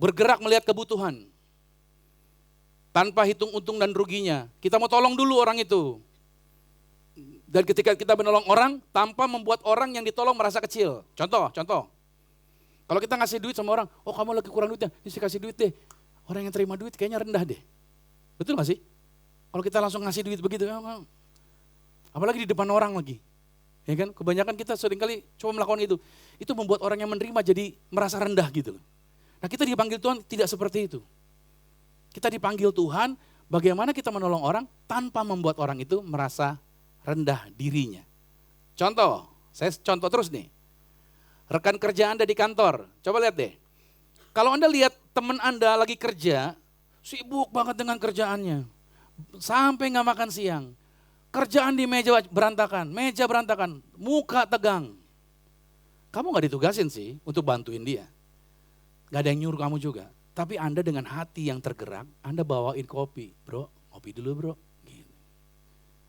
Bergerak melihat kebutuhan. Tanpa hitung untung dan ruginya. Kita mau tolong dulu orang itu. Dan ketika kita menolong orang tanpa membuat orang yang ditolong merasa kecil. Contoh. Kalau kita ngasih duit sama orang, oh kamu lagi kurang duitnya, ini saya kasih duit deh. Orang yang terima duit kayaknya rendah deh. Betul gak sih? Kalau kita langsung ngasih duit begitu, apalagi di depan orang lagi. Ya kan? Kebanyakan kita seringkali coba melakukan itu. Itu membuat orang yang menerima jadi merasa rendah gitu loh. Nah kita dipanggil Tuhan tidak seperti itu. Kita dipanggil Tuhan bagaimana kita menolong orang tanpa membuat orang itu merasa rendah dirinya. Saya contoh terus nih. Rekan kerja Anda di kantor, coba lihat deh. Kalau Anda lihat teman Anda lagi kerja, sibuk banget dengan kerjaannya. Sampai gak makan siang. Kerjaan di meja berantakan, muka tegang. Kamu gak ditugasin sih untuk bantuin dia. Gak ada yang nyuruh kamu juga. Tapi Anda dengan hati yang tergerak, Anda bawain kopi. Bro, kopi dulu bro. Gitu.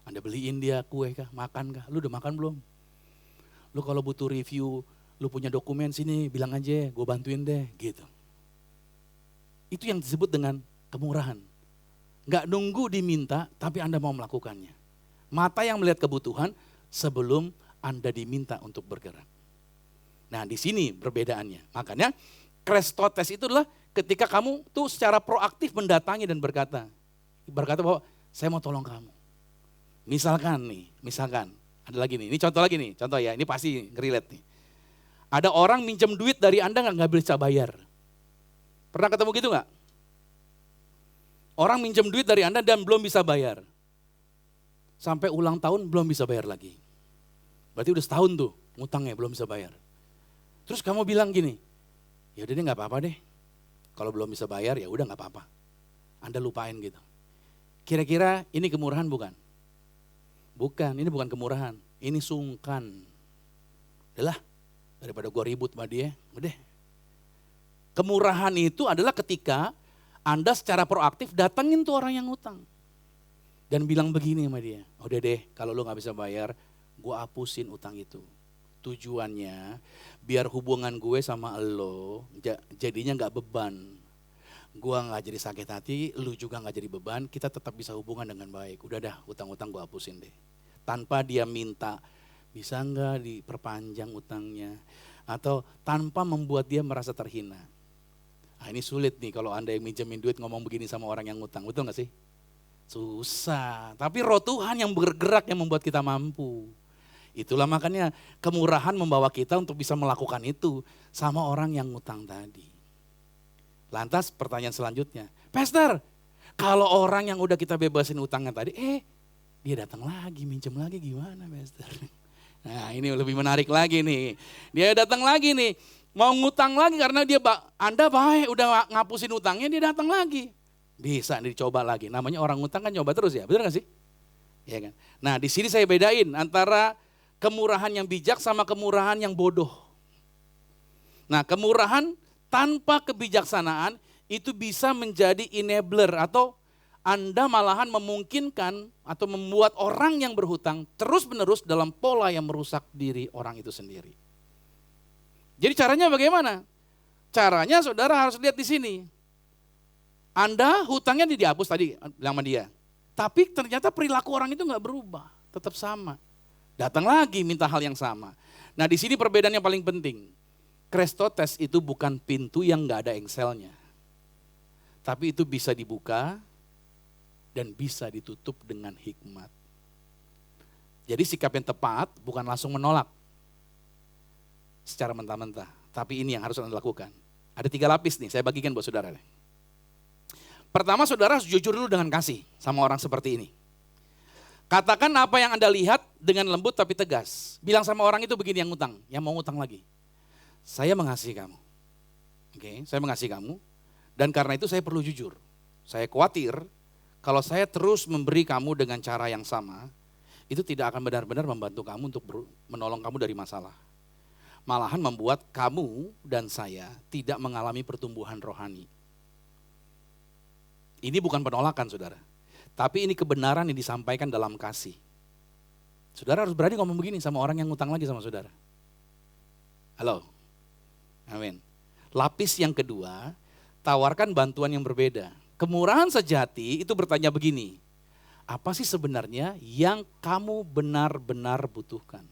Anda beliin dia kue kah, makan kah? Lu udah makan belum? Lu kalau butuh review, lu punya dokumen sini, bilang aja, gue bantuin deh. Gitu. Itu yang disebut dengan kemurahan. Gak nunggu diminta, tapi Anda mau melakukannya. Mata yang melihat kebutuhan sebelum Anda diminta untuk bergerak. Nah di sini perbedaannya. Makanya Krestotes itu adalah ketika kamu tuh secara proaktif mendatangi dan berkata bahwa saya mau tolong kamu. Misalkan, ada lagi nih, ini contoh ya, ini pasti ngerelate nih. Ada orang minjem duit dari Anda nggak bisa bayar. Pernah ketemu gitu nggak? Orang minjem duit dari Anda dan belum bisa bayar. Sampai ulang tahun belum bisa bayar lagi. Berarti udah setahun tuh ngutangnya belum bisa bayar. Terus kamu bilang gini, ya udah deh nggak apa-apa deh. Kalau belum bisa bayar ya udah nggak apa-apa. Anda lupain gitu. Kira-kira ini kemurahan bukan? Bukan, ini bukan kemurahan. Ini sungkan. Udahlah, daripada gua ribut sama dia, udah. Kemurahan itu adalah ketika Anda secara proaktif datangin tuh orang yang ngutang. Dan bilang begini sama dia, udah deh kalau lu gak bisa bayar, gua hapusin utang itu. Tujuannya biar hubungan gue sama lo jadinya gak beban. Gua gak jadi sakit hati, lu juga gak jadi beban, kita tetap bisa hubungan dengan baik. Udah dah utang-utang gua hapusin deh. Tanpa dia minta, bisa gak diperpanjang utangnya. Atau tanpa membuat dia merasa terhina. Nah ini sulit nih kalau Anda yang minjemin duit ngomong begini sama orang yang ngutang, betul gak sih? Susah, tapi roh Tuhan yang bergerak yang membuat kita mampu. Itulah makanya kemurahan membawa kita untuk bisa melakukan itu sama orang yang ngutang tadi. Lantas pertanyaan selanjutnya, Pastor, kalau orang yang udah kita bebasin utangnya tadi, dia datang lagi, minjem lagi gimana Pastor? Nah ini lebih menarik lagi nih, dia datang lagi nih. Mau ngutang lagi karena Anda baik udah ngapusin utangnya, dia datang lagi. Bisa dicoba lagi, namanya orang ngutang kan coba terus ya, benar gak sih? Ya kan? Nah di sini saya bedain antara kemurahan yang bijak sama kemurahan yang bodoh. Nah kemurahan tanpa kebijaksanaan itu bisa menjadi enabler atau Anda malahan memungkinkan atau membuat orang yang berhutang terus menerus dalam pola yang merusak diri orang itu sendiri. Jadi caranya bagaimana? Caranya saudara harus lihat di sini. Anda hutangnya dihapus tadi bilang sama dia. Tapi ternyata perilaku orang itu nggak berubah, tetap sama. Datang lagi minta hal yang sama. Nah di sini perbedaan yang paling penting. Krestotes itu bukan pintu yang nggak ada engselnya. Tapi itu bisa dibuka dan bisa ditutup dengan hikmat. Jadi sikap yang tepat bukan langsung menolak secara mentah-mentah. Tapi ini yang harus Anda lakukan. Ada 3 lapis nih, saya bagikan buat saudara. Pertama saudara harus jujur dulu dengan kasih sama orang seperti ini. Katakan apa yang Anda lihat dengan lembut tapi tegas. Bilang sama orang itu begini yang ngutang, yang mau ngutang lagi. Saya mengasihi kamu. Oke, saya mengasihi kamu. Dan karena itu saya perlu jujur. Saya khawatir kalau saya terus memberi kamu dengan cara yang sama, itu tidak akan benar-benar membantu kamu untuk menolong kamu dari masalah. Malahan membuat kamu dan saya tidak mengalami pertumbuhan rohani. Ini bukan penolakan saudara, tapi ini kebenaran yang disampaikan dalam kasih. Saudara harus berani ngomong begini sama orang yang ngutang lagi sama saudara. Halo, amin. Lapis yang kedua, tawarkan bantuan yang berbeda. Kemurahan sejati itu bertanya begini, Apa sih sebenarnya yang kamu benar-benar butuhkan?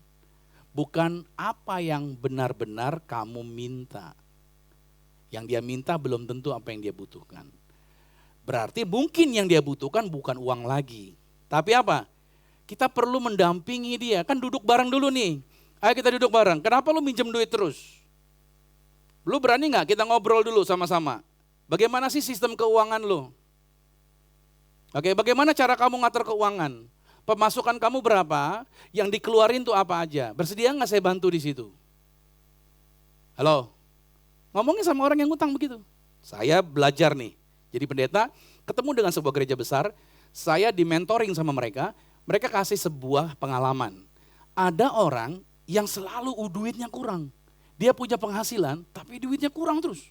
Bukan apa yang benar-benar kamu minta. Yang dia minta belum tentu apa yang dia butuhkan. Berarti mungkin yang dia butuhkan bukan uang lagi. Tapi apa? Kita perlu mendampingi dia. Kan duduk bareng dulu nih. Ayo kita duduk bareng. Kenapa lu minjem duit terus? Lu berani gak kita ngobrol dulu sama-sama? Bagaimana sih sistem keuangan lu? Oke, bagaimana cara kamu ngatur keuangan? Pemasukan kamu berapa? Yang dikeluarin tuh apa aja? Bersedia nggak saya bantu di situ? Halo? Ngomongin sama orang yang ngutang begitu. Saya belajar nih, jadi pendeta, ketemu dengan sebuah gereja besar, saya di-mentoring sama mereka kasih sebuah pengalaman. Ada orang yang selalu duitnya kurang. Dia punya penghasilan, tapi duitnya kurang terus.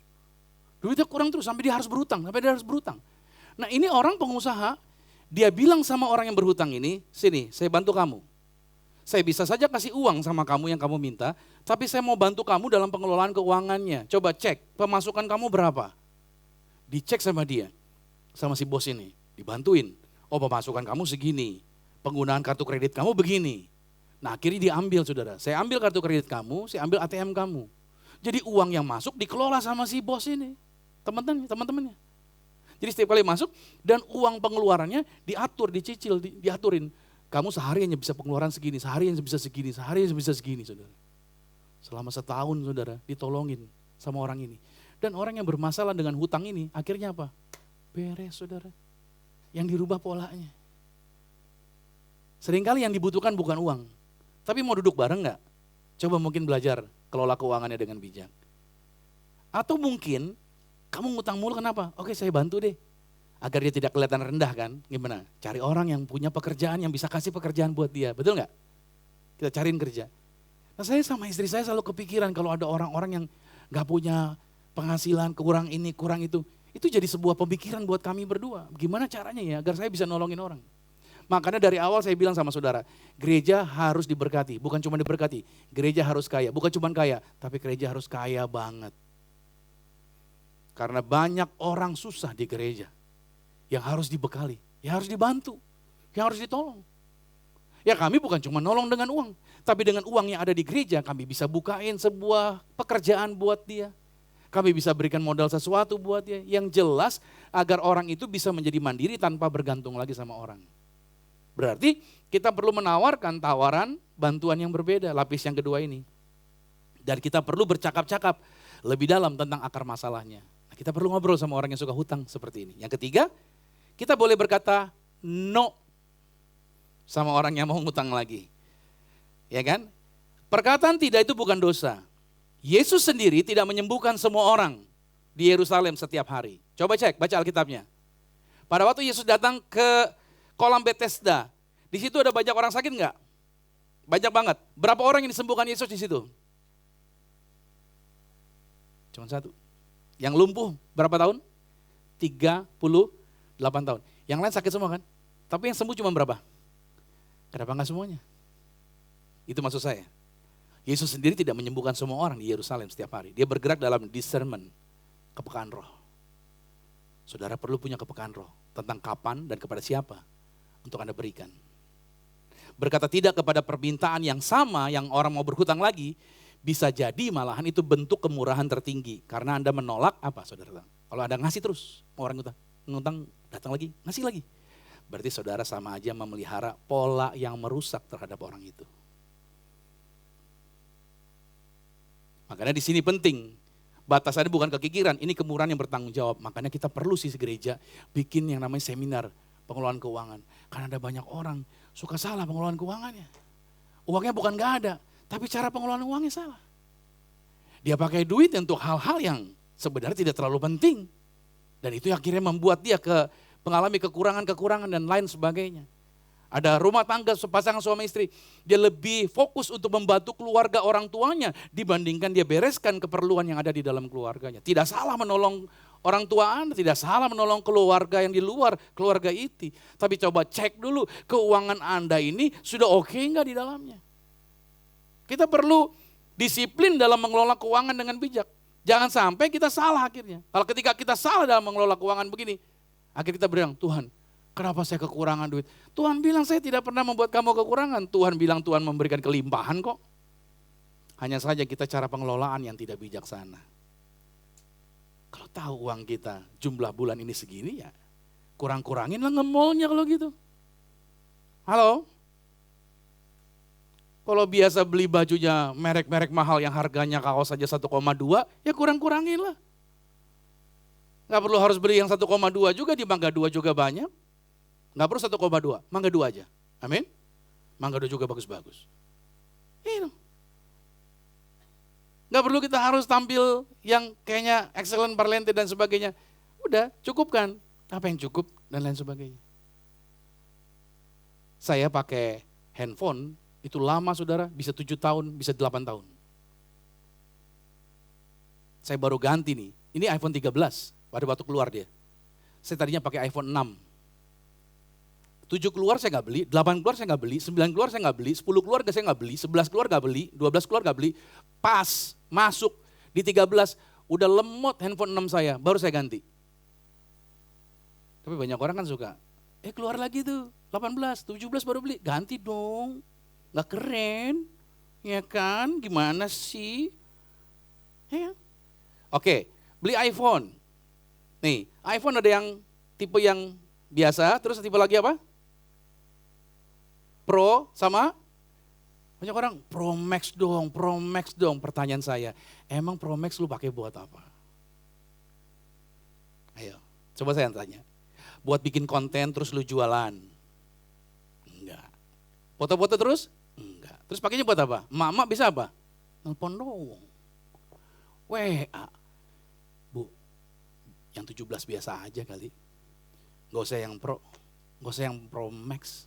Duitnya kurang terus, sampai dia harus berhutang, Nah ini orang pengusaha, dia bilang sama orang yang berhutang ini, sini saya bantu kamu. Saya bisa saja kasih uang sama kamu yang kamu minta, tapi saya mau bantu kamu dalam pengelolaan keuangannya. Coba cek pemasukan kamu berapa. Dicek sama dia, sama si bos ini, dibantuin. Oh pemasukan kamu segini, penggunaan kartu kredit kamu begini. Nah akhirnya diambil saudara, saya ambil kartu kredit kamu, saya ambil ATM kamu. Jadi uang yang masuk dikelola sama si bos ini, teman-temannya. Jadi setiap kali masuk dan uang pengeluarannya diatur, dicicil, diaturin. Kamu sehari hanya bisa pengeluaran segini, sehari hanya bisa segini, saudara. Selama setahun saudara ditolongin sama orang ini. Dan orang yang bermasalah dengan hutang ini akhirnya apa? Beres saudara. Yang dirubah polanya. Seringkali yang dibutuhkan bukan uang. Tapi mau duduk bareng gak? Coba mungkin belajar kelola keuangannya dengan bijak. Atau mungkin kamu ngutang mulu kenapa? Oke saya bantu deh. Agar dia tidak kelihatan rendah kan. Gimana? Cari orang yang punya pekerjaan yang bisa kasih pekerjaan buat dia. Betul gak? Kita cariin kerja. Nah saya sama istri saya selalu kepikiran kalau ada orang-orang yang gak punya penghasilan, kurang ini, kurang itu. Itu jadi sebuah pemikiran buat kami berdua. Gimana caranya ya agar saya bisa nolongin orang. Makanya dari awal saya bilang sama saudara, gereja harus diberkati. Bukan cuma diberkati, gereja harus kaya. Bukan cuma kaya, tapi gereja harus kaya banget. Karena banyak orang susah di gereja yang harus dibekali, yang harus dibantu, yang harus ditolong. Ya kami bukan cuma nolong dengan uang, tapi dengan uang yang ada di gereja kami bisa bukain sebuah pekerjaan buat dia. Kami bisa berikan modal sesuatu buat dia yang jelas agar orang itu bisa menjadi mandiri tanpa bergantung lagi sama orang. Berarti kita perlu menawarkan tawaran bantuan yang berbeda, lapis yang kedua ini. Dan kita perlu bercakap-cakap lebih dalam tentang akar masalahnya. Kita perlu ngobrol sama orang yang suka hutang seperti ini. Yang ketiga, kita boleh berkata no sama orang yang mau ngutang lagi. Ya kan? Perkataan tidak itu bukan dosa. Yesus sendiri tidak menyembuhkan semua orang di Yerusalem setiap hari. Coba cek, baca Alkitabnya. Pada waktu Yesus datang ke kolam Bethesda, di situ ada banyak orang sakit enggak? Banyak banget. Berapa orang yang disembuhkan Yesus di situ? Cuma satu. Yang lumpuh berapa tahun? 38 tahun. Yang lain sakit semua kan? Tapi yang sembuh cuma berapa? Kenapa enggak semuanya? Itu maksud saya. Yesus sendiri tidak menyembuhkan semua orang di Yerusalem setiap hari. Dia bergerak dalam discernment, kepekaan roh. Saudara perlu punya kepekaan roh tentang kapan dan kepada siapa untuk Anda berikan. Berkata tidak kepada permintaan yang sama yang orang mau berhutang lagi, bisa jadi malahan itu bentuk kemurahan tertinggi. Karena Anda menolak apa saudara? Kalau Anda ngasih terus, orang ngutang datang lagi, ngasih lagi. Berarti saudara sama aja memelihara pola yang merusak terhadap orang itu. Makanya di sini penting, batasannya bukan kekikiran, ini kemurahan yang bertanggung jawab. Makanya kita perlu sih gereja bikin yang namanya seminar pengelolaan keuangan. Karena ada banyak orang suka salah pengelolaan keuangannya. Uangnya bukan gak ada, tapi cara pengelolaan uangnya salah. Dia pakai duit untuk hal-hal yang sebenarnya tidak terlalu penting. Dan itu akhirnya membuat dia mengalami kekurangan-kekurangan dan lain sebagainya. Ada rumah tangga pasangan suami istri, dia lebih fokus untuk membantu keluarga orang tuanya dibandingkan dia bereskan keperluan yang ada di dalam keluarganya. Tidak salah menolong orang tua Anda, tidak salah menolong keluarga yang di luar keluarga itu. Tapi coba cek dulu keuangan Anda ini sudah oke enggak di dalamnya. Kita perlu disiplin dalam mengelola keuangan dengan bijak. Jangan sampai kita salah akhirnya. Kalau ketika kita salah dalam mengelola keuangan begini, akhirnya kita bilang, Tuhan Kenapa saya kekurangan duit? Tuhan bilang saya tidak pernah membuat kamu kekurangan. Tuhan bilang Tuhan memberikan kelimpahan kok. Hanya saja kita cara pengelolaan yang tidak bijaksana. Kalau tahu uang kita jumlah bulan ini segini ya kurang-kurangin lah nge-mallnya kalau gitu. Halo? Kalau biasa beli bajunya merek-merek mahal yang harganya kaos saja 1,2 ya kurang-kurangin lah. Gak perlu harus beli yang 1,2 juga, di Mangga 2 juga banyak. Gak perlu 1,2, Mangga 2 aja. Amin. Mangga 2 juga bagus-bagus. Itu. Gak perlu kita harus tampil yang kayaknya excellent parlente dan sebagainya. Udah, cukupkan. Apa yang cukup dan lain sebagainya. Saya pakai handphone, itu lama saudara, bisa 7 tahun, bisa 8 tahun. Saya baru ganti nih, ini iPhone 13, pada waktu keluar dia. Saya tadinya pakai iPhone 6. 7 keluar saya nggak beli, 8 keluar saya nggak beli, 9 keluar saya nggak beli, 10 keluar saya nggak beli, 11 keluar nggak beli, 12 keluar nggak beli. Pas masuk di 13, udah lemot handphone 6 saya, baru saya ganti. Tapi banyak orang kan suka, keluar lagi tuh, 18, 17 baru beli, ganti dong. Nggak keren, ya kan? Gimana sih? Ya. Oke, beli iPhone. Nih, iPhone ada yang tipe yang biasa, terus tipe lagi apa? Pro sama banyak orang Pro Max dong, Pro Max dong. Pertanyaan saya, emang Pro Max lu pakai buat apa? Ayo, coba saya tanya. Buat bikin konten terus lu jualan? Enggak. Foto-foto terus? Enggak. Terus pakainya buat apa? Emak-emak bisa apa? Nelpon dong. WA. Bu, yang 17 biasa aja kali. Gak usah yang Pro, gak usah yang Pro Max.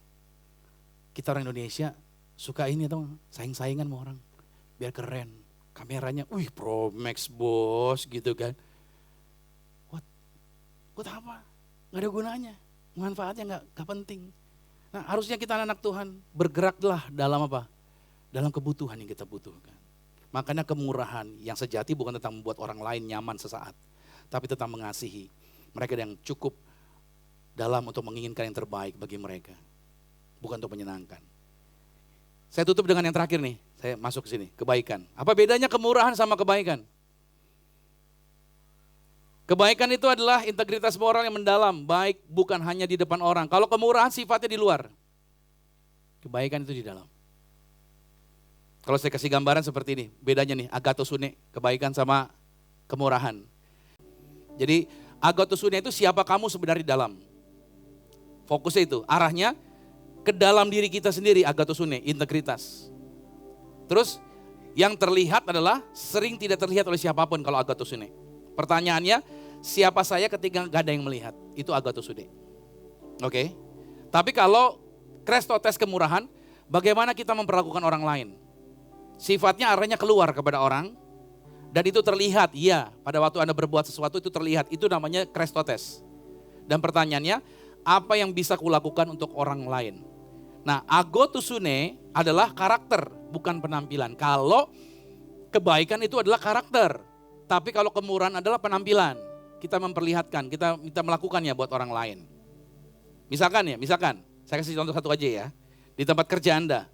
Kita orang Indonesia suka ini tuh, saing-saingan sama orang. Biar keren, kameranya, wih Pro Max bos gitu kan. Buat apa? Gak ada gunanya, manfaatnya gak penting. Nah harusnya kita anak Tuhan bergeraklah dalam apa? Dalam kebutuhan yang kita butuhkan. Makanya kemurahan yang sejati bukan tentang membuat orang lain nyaman sesaat. Tapi tentang mengasihi mereka yang cukup dalam untuk menginginkan yang terbaik bagi mereka. Bukan untuk menyenangkan. Saya tutup dengan yang terakhir nih, saya masuk ke sini, kebaikan. Apa bedanya kemurahan sama kebaikan? Kebaikan itu adalah integritas moral yang mendalam, baik bukan hanya di depan orang. Kalau kemurahan sifatnya di luar. Kebaikan itu di dalam. Kalau saya kasih gambaran seperti ini, bedanya nih, agathosune, kebaikan sama kemurahan. Jadi agathosune itu siapa kamu sebenarnya di dalam. Fokusnya itu, arahnya ke dalam diri kita sendiri, agathosune, integritas. Terus yang terlihat adalah sering tidak terlihat oleh siapapun kalau agathosune. Pertanyaannya, siapa saya ketika gak ada yang melihat? Itu agathosune. Oke. Tapi kalau Krestotes kemurahan, bagaimana kita memperlakukan orang lain? Sifatnya arahnya keluar kepada orang, dan itu terlihat, iya, pada waktu Anda berbuat sesuatu itu terlihat, itu namanya Krestotes. Dan pertanyaannya, apa yang bisa kulakukan untuk orang lain? Nah, agathosune adalah karakter, bukan penampilan. Kalau kebaikan itu adalah karakter, tapi kalau kemurahan adalah penampilan. Kita memperlihatkan, kita melakukannya buat orang lain. Misalkan, saya kasih contoh satu aja ya. Di tempat kerja Anda,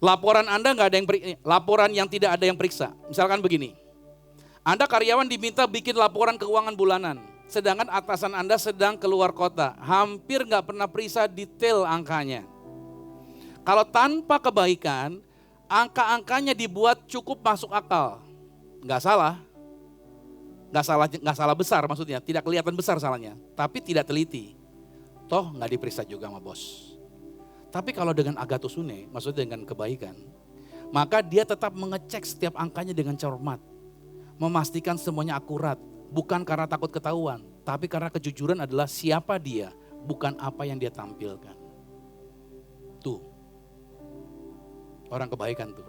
laporan Anda nggak ada yang laporan yang tidak ada yang periksa. Misalkan begini, Anda karyawan diminta bikin laporan keuangan bulanan. Sedangkan atasan Anda sedang keluar kota, hampir nggak pernah periksa detail angkanya. Kalau tanpa kebaikan, angka-angkanya dibuat cukup masuk akal. Nggak salah besar maksudnya, tidak kelihatan besar salahnya, tapi tidak teliti. Toh nggak diperiksa juga sama bos. Tapi kalau dengan agathosune, maksudnya dengan kebaikan, maka dia tetap mengecek setiap angkanya dengan cermat, memastikan semuanya akurat. Bukan karena takut ketahuan, tapi karena kejujuran adalah siapa dia, bukan apa yang dia tampilkan. Tuh, orang kebaikan tuh.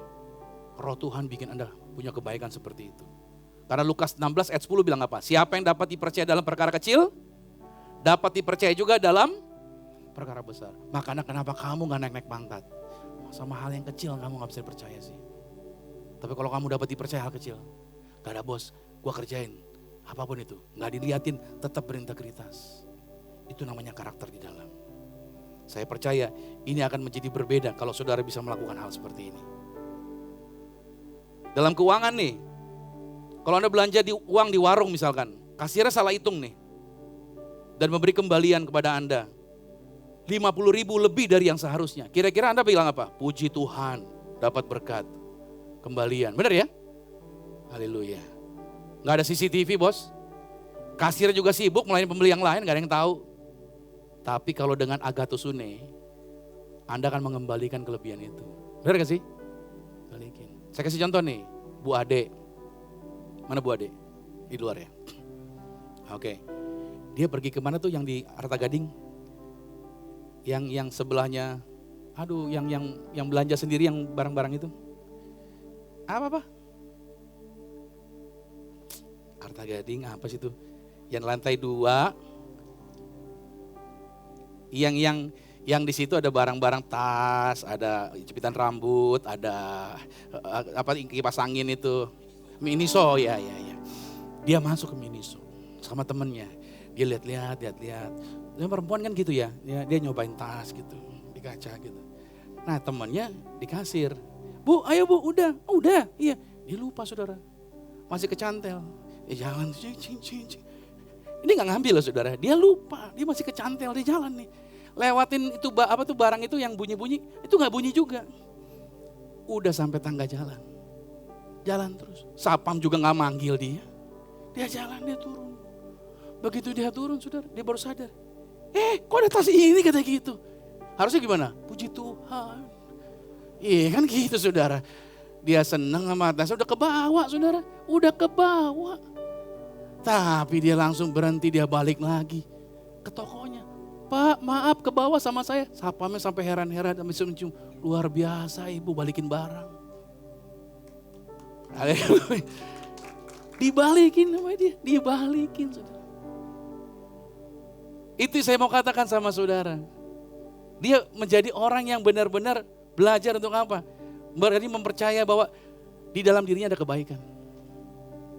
Roh Tuhan bikin Anda punya kebaikan seperti itu. Karena Lukas 16 ayat 10 bilang apa? Siapa yang dapat dipercaya dalam perkara kecil, dapat dipercaya juga dalam perkara besar. Makanya kenapa kamu gak naik-naik pangkat? Sama hal yang kecil kamu gak bisa percaya sih. Tapi kalau kamu dapat dipercaya hal kecil, gak ada bos, gua kerjain. Apapun itu, gak diliatin, tetap berintegritas. Itu namanya karakter di dalam. Saya percaya ini akan menjadi berbeda kalau saudara bisa melakukan hal seperti ini. Dalam keuangan nih, kalau Anda belanja uang di warung misalkan, kasirnya salah hitung nih. Dan memberi kembalian kepada Anda 50.000 lebih dari yang seharusnya. Kira-kira Anda bilang apa? Puji Tuhan, dapat berkat, kembalian. Benar ya? Haleluya. Gak ada CCTV bos. Kasir juga sibuk melayani pembeli yang lain, gak ada yang tahu. Tapi kalau dengan agathos une, Anda akan mengembalikan kelebihan itu. Benar gak sih? Balikin. Saya kasih contoh nih, Bu Ade. Mana Bu Ade? Di luar ya? Oke. Dia pergi kemana tuh yang di Arta Gading? Yang sebelahnya, aduh yang belanja sendiri yang barang-barang itu. Apa? Arta Gading apa sih itu? Yang lantai 2. Yang di situ ada barang-barang tas, ada jepitan rambut, ada kipas angin itu. Miniso ya. Dia masuk ke Miniso sama temennya. Dia lihat. Dan perempuan kan gitu ya, dia nyobain tas gitu di kaca gitu. Nah temennya di kasir, Bu ayo Bu udah, iya. Dia lupa saudara, masih kecantel. Jangan, ini gak ngambil loh saudara, dia lupa, dia masih kecantel, dia jalan nih. Lewatin itu barang itu yang bunyi-bunyi, itu gak bunyi juga. Udah sampai tangga jalan terus. Sapam juga gak manggil dia jalan, dia turun. Begitu dia turun saudara, dia baru sadar. Kok ada tas ini kata gitu. Harusnya gimana? Puji Tuhan. Iya kan gitu saudara. Dia senang sama tasnya, udah kebawa saudara, udah kebawa. Tapi dia langsung berhenti, dia balik lagi ke tokonya. Pak maaf ke bawah sama saya. Sapamnya sampai heran-heran, sampai senyum. Luar biasa ibu balikin barang. Dibalikin sama dia, dibalikin saudara. Itu saya mau katakan sama saudara. Dia menjadi orang yang benar-benar belajar untuk apa? Berarti mempercaya bahwa di dalam dirinya ada kebaikan.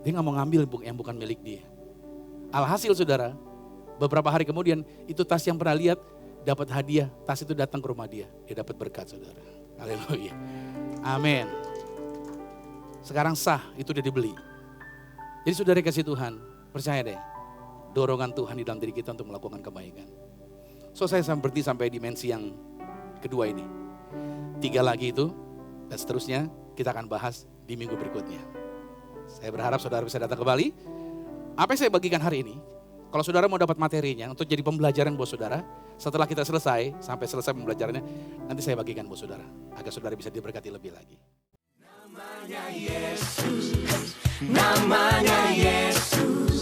Dia gak mau ngambil yang bukan milik dia. Alhasil saudara, beberapa hari kemudian itu tas yang pernah lihat dapat hadiah. Tas itu datang ke rumah dia. Dia dapat berkat saudara. Haleluya. Amin. Sekarang sah, itu udah dibeli. Jadi saudara kasih Tuhan, percaya deh. Dorongan Tuhan di dalam diri kita untuk melakukan kebaikan. So saya berhenti sampai dimensi yang kedua ini. 3 lagi itu dan seterusnya kita akan bahas di minggu berikutnya. Saya berharap saudara bisa datang kembali. Apa yang saya bagikan hari ini, kalau saudara mau dapat materinya untuk jadi pembelajaran buat saudara, setelah kita sampai selesai pembelajarannya, nanti saya bagikan buat saudara, agar saudara bisa diberkati lebih lagi. Namanya Yesus, namanya Yesus,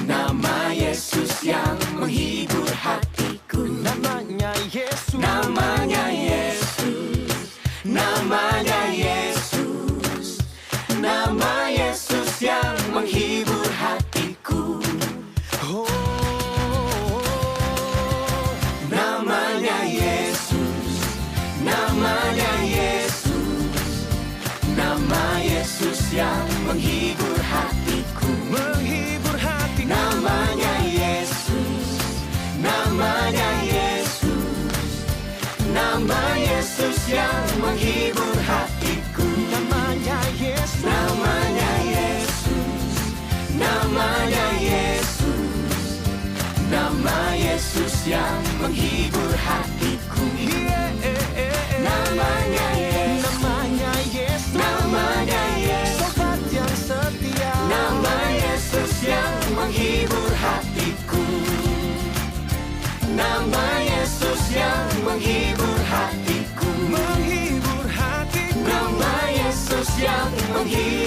nama Yesus yang menghibur hatiku. Namanya Yesus, namanya Yesus, namanya Yesus, nama Yesus yang menghibur hatiku. Oh, namanya Yesus, namanya Yesus, nama Yesus yang menghibur hatiku. Menghibur hatiku. Namanya Yesus, namanya Yesus, nama Yesus yang menghibur hatiku. Namanya Yesus, namanya Yesus, namanya Yesus, nama Yesus yang menghibur hatiku. Namanya Yesus, namanya Yesus, namanya Yesus, sobat yang setia. Nama Yesus yang menghibur hatiku. Nama Yesus yang menghibur hatiku. Menghibur hatiku. Nama Yesus yang menghibur